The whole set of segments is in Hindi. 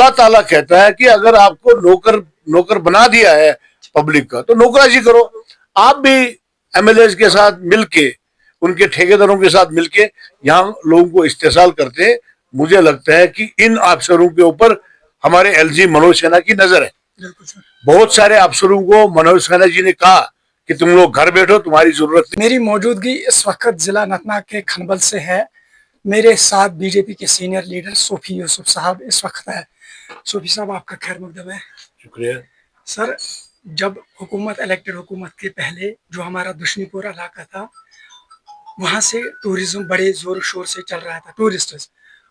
अल्लाह ताला कहता है कि अगर आपको नौकर नौकर बना दिया है पब्लिक का, तो नौकराजी करो। आप भी एमएलए के साथ मिलके, उनके ठेकेदारों के साथ मिलके यहाँ लोगों को इस्तेसाल करते हैं। मुझे लगता है कि इन अफसरों के ऊपर हमारे एलजी मनोज सिन्हा की नजर है। बहुत सारे अफसरों को मनोज सिन्हा जी ने कहा कि तुम लोग घर बैठो, तुम्हारी जरूरत नहीं। मेरी मौजूदगी इस वक्त जिला अनंतनाग के खनबल से है। मेरे साथ बीजेपी के सीनियर लीडर सूफी यूसुफ साहब इस वक्त है। सूफी साहब, आपका खैर मकदम है। शुक्रिया सर, जब हुकूमत इलेक्टेड हुकूमत के पहले जो हमारा दुश्मनीपुर इलाका था, वहाँ से टूरिज्म बड़े जोर शोर से चल रहा था, टूरिस्ट।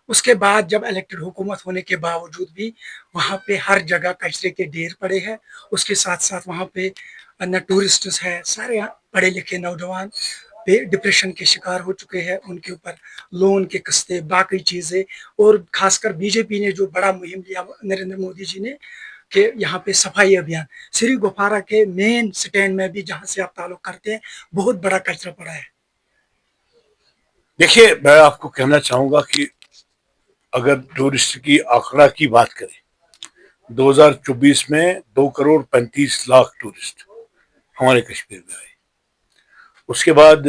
उसके बाद जब इलेक्टेड हुकूमत होने के बावजूद भी वहाँ पे हर जगह कचरे के ढेर पड़े हैं। उसके साथ साथ वहाँ पे न टूरिस्ट है, सारे पढ़े लिखे नौजवान पे डिप्रेशन के शिकार हो चुके हैं। उनके ऊपर लोन के किस्ते, बाकी चीज़ें, और खासकर बीजेपी ने जो बड़ा मुहिम लिया नरेंद्र मोदी जी ने कि यहाँ पे सफाई अभियान, श्री गुफारा के मेन स्टैंड में भी जहाँ से आप ताल्लुक करते हैं, बहुत बड़ा कचरा पड़ा है। देखिए, मैं आपको कहना चाहूंगा कि अगर टूरिस्ट की आंकड़ा की बात करें, 2024 में 2,35,00,000 टूरिस्ट हमारे कश्मीर में आए। उसके बाद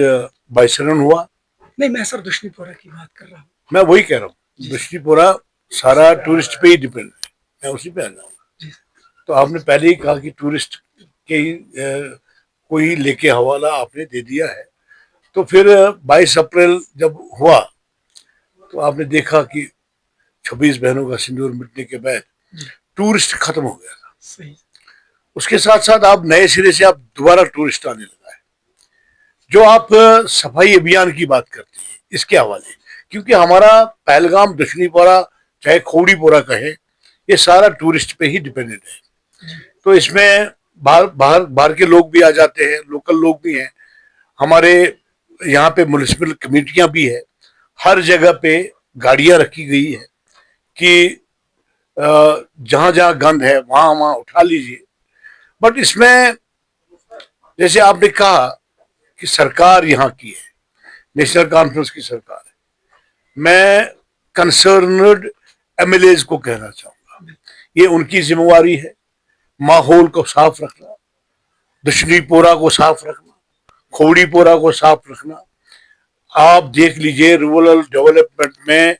बाइसरन हुआ। नहीं, मैं सर दुश्मनीपुरा की बात कर रहा हूँ। मैं वही कह रहा हूँ, दुश्मनीपुरा सारा टूरिस्ट पे ही डिपेंड है, मैं उसी पे आ जाऊंगा। तो आपने पहले ही कहा कि टूरिस्ट के ही कोई लेके हवाला आपने दे दिया है। तो फिर 22 अप्रैल जब हुआ तो आपने देखा कि 26 बहनों का सिंदूर मिटने के बाद टूरिस्ट खत्म हो गया था। सही। उसके साथ साथ आप नए सिरे से आप दोबारा टूरिस्ट आने लगा है। जो आप सफाई अभियान की बात करते हैं इसके हवाले, क्योंकि हमारा पहलगाम, दुश्मनीपुरा, चाहे खोड़ीपुरा कहे, ये सारा टूरिस्ट पे ही डिपेंडेंट है। तो इसमें बाहर के लोग भी आ जाते हैं, लोकल लोग भी हैं। हमारे यहाँ पे म्युनिसिपल कमेटियां भी है, हर जगह पे गाड़ियां रखी गई है कि जहां जहां गंद है वहां वहां उठा लीजिए। बट इसमें जैसे आपने कहा कि सरकार यहाँ की है, नेशनल कॉन्फ्रेंस की सरकार है। मैं कंसर्न्ड एमएलए को कहना चाहूंगा, ये उनकी जिम्मेवारी है माहौल को साफ रखना, दुश्मनीपुरा को साफ रखना, खोड़ीपुरा को साफ रखना। आप देख लीजिए रूरल डेवलपमेंट में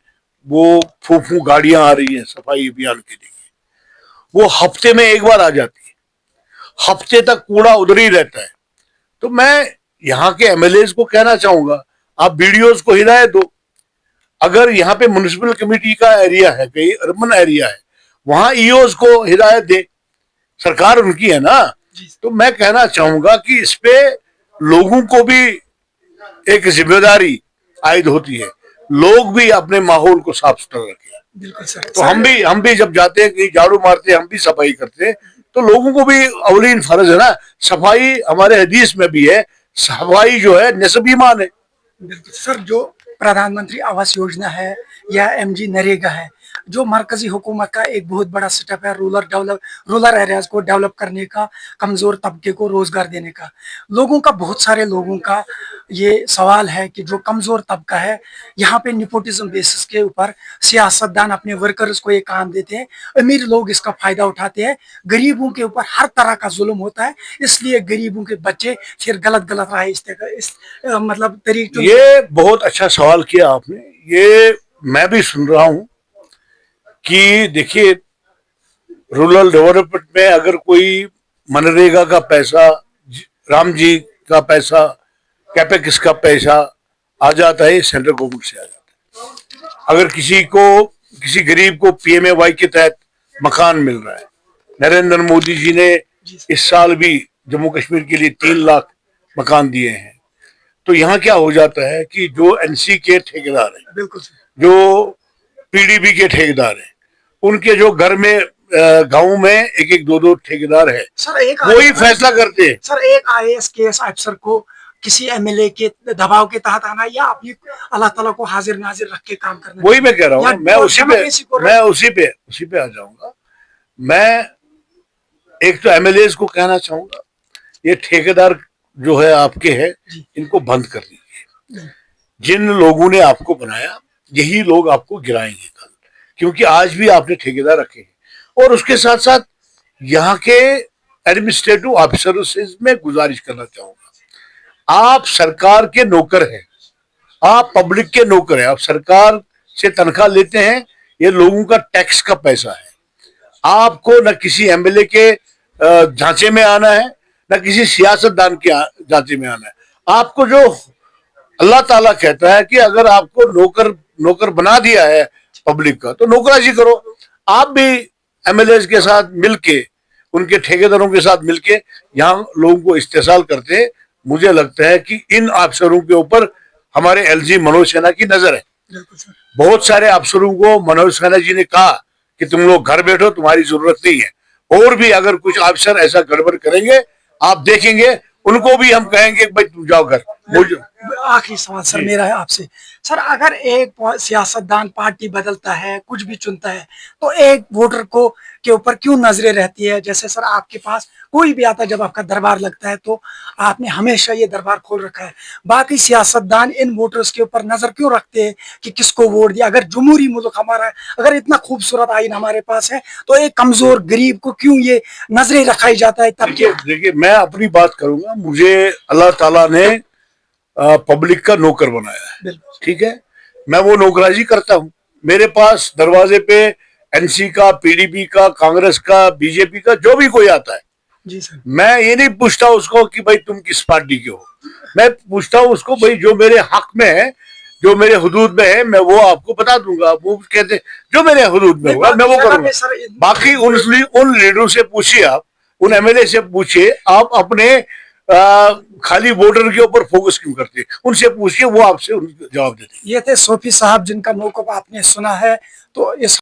वो फूफू गाड़ियां आ रही हैं सफाई अभियान के लिए, वो हफ्ते में एक बार आ जाती है, हफ्ते तक कूड़ा उधर ही रहता है। तो मैं यहाँ के एमएलए को कहना चाहूंगा, आप बीडीओज को हिदायत दो। अगर यहाँ पे म्युनिसिपल कमेटी का एरिया है, कहीं अर्बन एरिया है, वहां ईओज को हिदायत दे, सरकार उनकी है ना। तो मैं कहना चाहूंगा कि इस पे लोगों को भी एक जिम्मेदारी आयद होती है, लोग भी अपने माहौल को साफ सुथरा रखें। बिल्कुल सर। तो हम भी जब जाते हैं, कहीं झाड़ू मारते हैं, हम भी सफाई करते हैं, तो लोगों को भी अवलीन फर्ज है ना। सफाई हमारे हदीस में भी है, सफाई जो है निस्ब ईमान है। बिल्कुल सर, जो प्रधानमंत्री आवास योजना है या एमजी नरेगा है, जो मरकजी हुकूमत का एक बहुत बड़ा स्टेप है रूरल एरियाज को डेवलप करने का, कमजोर तबके को रोजगार देने का। लोगों का, बहुत सारे लोगों का ये सवाल है कि जो कमजोर तबका है, यहाँ पे निपोटिज्म बेसिस के ऊपर सियासतदान अपने वर्कर्स को ये काम देते हैं, अमीर लोग इसका फायदा उठाते हैं, गरीबों के ऊपर हर तरह का जुल्म होता है, इसलिए गरीबों के बच्चे फिर गलत राह मतलब तरीके। ये बहुत अच्छा सवाल किया आपने, ये मैं भी सुन रहा हूं कि देखिए रूरल डेवलपमेंट में अगर कोई मनरेगा का पैसा, राम जी का पैसा, कैपेक्स का पैसा आ जाता है, सेंट्रल गवर्नमेंट से आ जाता है। अगर किसी गरीब को पीएमएवाई के तहत मकान मिल रहा है, नरेंद्र मोदी जी ने इस साल भी जम्मू कश्मीर के लिए 3 लाख मकान दिए हैं। तो यहाँ क्या हो जाता है कि जो एनसी के ठेकेदार हैं, बिल्कुल जो पीडीपी के ठेकेदार हैं, उनके जो घर में गांव में एक एक दो ठेकेदार है, वो ही फैसला करते हैं। सर, एक आईएएस केएस अफसर को किसी एमएलए के दबाव के तहत आना या अपनी अल्लाह ताला को हाजिर नाजिर रख के काम करना, वही मैं कह रहा हूँ। मैं उसी पे आ जाऊंगा। मैं एक तो एमएलए को कहना चाहूंगा, ये ठेकेदार जो है आपके है, इनको बंद कर दीजिए। जिन लोगों ने आपको बनाया, यही लोग आपको गिराएंगे कल, क्योंकि आज भी आपने ठेकेदार रखे हैं। और उसके साथ साथ यहाँ के एडमिनिस्ट्रेटिव ऑफिसरों से मैं गुजारिश करना चाहूंगा, आप सरकार के नौकर हैं, आप पब्लिक के नौकर हैं, आप सरकार से तनख्वाह लेते हैं, ये लोगों का टैक्स का पैसा है। आपको न किसी एमएलए के झांचे में आना है, न किसी सियासतदान के झांचे में आना है। आपको जो अल्लाह ताला कहता है कि अगर आपको नौकर नौकर बना दिया है पब्लिक का, तो नौकराजी करो। आप भी एमएलए के साथ मिलके, उनके ठेकेदारों के साथ मिलके यहाँ लोगों को इस्तेसाल करते हैं। मुझे लगता है कि इन अफसरों के ऊपर हमारे एलजी मनोज सिन्हा की नजर है। बिल्कुल सर। बहुत सारे अफसरों को मनोज सिन्हा जी ने कहा कि तुम लोग घर बैठो, तुम्हारी जरूरत नहीं है। और भी अगर कुछ अफसर ऐसा गड़बड़ करेंगे, आप देखेंगे, उनको भी हम कहेंगे भाई तुम जाओ घर। आखिरी सवाल सर मेरा है आपसे। सर अगर एक सियासतदान पार्टी बदलता है, कुछ भी चुनता है, तो एक वोटर को के ऊपर क्यों नजरें रहती है? जैसे सर आपके पास कोई भी आता है, जब आपका दरबार लगता है तो आपने हमेशा ये दरबार खोल रखा है। बाकी सियासतदान इन वोटर्स के ऊपर नजर क्यों रखते हैं कि किसको वोट दिया? अगर जमहूरी मुल्क हमारा है, अगर इतना खूबसूरत आइन हमारे पास है, तो एक कमजोर गरीब को क्यों ये नजरें रखाई जाता है? तब देखिए, मैं अपनी बात करूंगा। मुझे अल्लाह ताला ने पब्लिक का नौकर बनाया है, ठीक है। मैं वो नौकराजी करता हूँ। मेरे पास दरवाजे पे एनसी का, पीडीपी का, कांग्रेस का, बीजेपी का जो भी कोई आता है, जी सर, मैं ये नहीं पूछता उसको कि भाई तुम किस पार्टी के हो। मैं पूछता हूँ उसको, भाई जो मेरे हक में है, जो मेरे हुदूद में है, मैं वो आपको बता दूंगा। वो कहते जो मेरे हुदूद में होगा मैं वो करूंगा। बाकी उन लीडरों से पूछिए, आप उन एमएलए से पूछिए, आप अपने खाली वोटर के ऊपर फोकस क्यों करते हैं, उनसे पूछिए, वो आपसे जवाब देते हैं। ये थे सोफी साहब जिनका मौक़िफ़ आपने सुना है। तो इस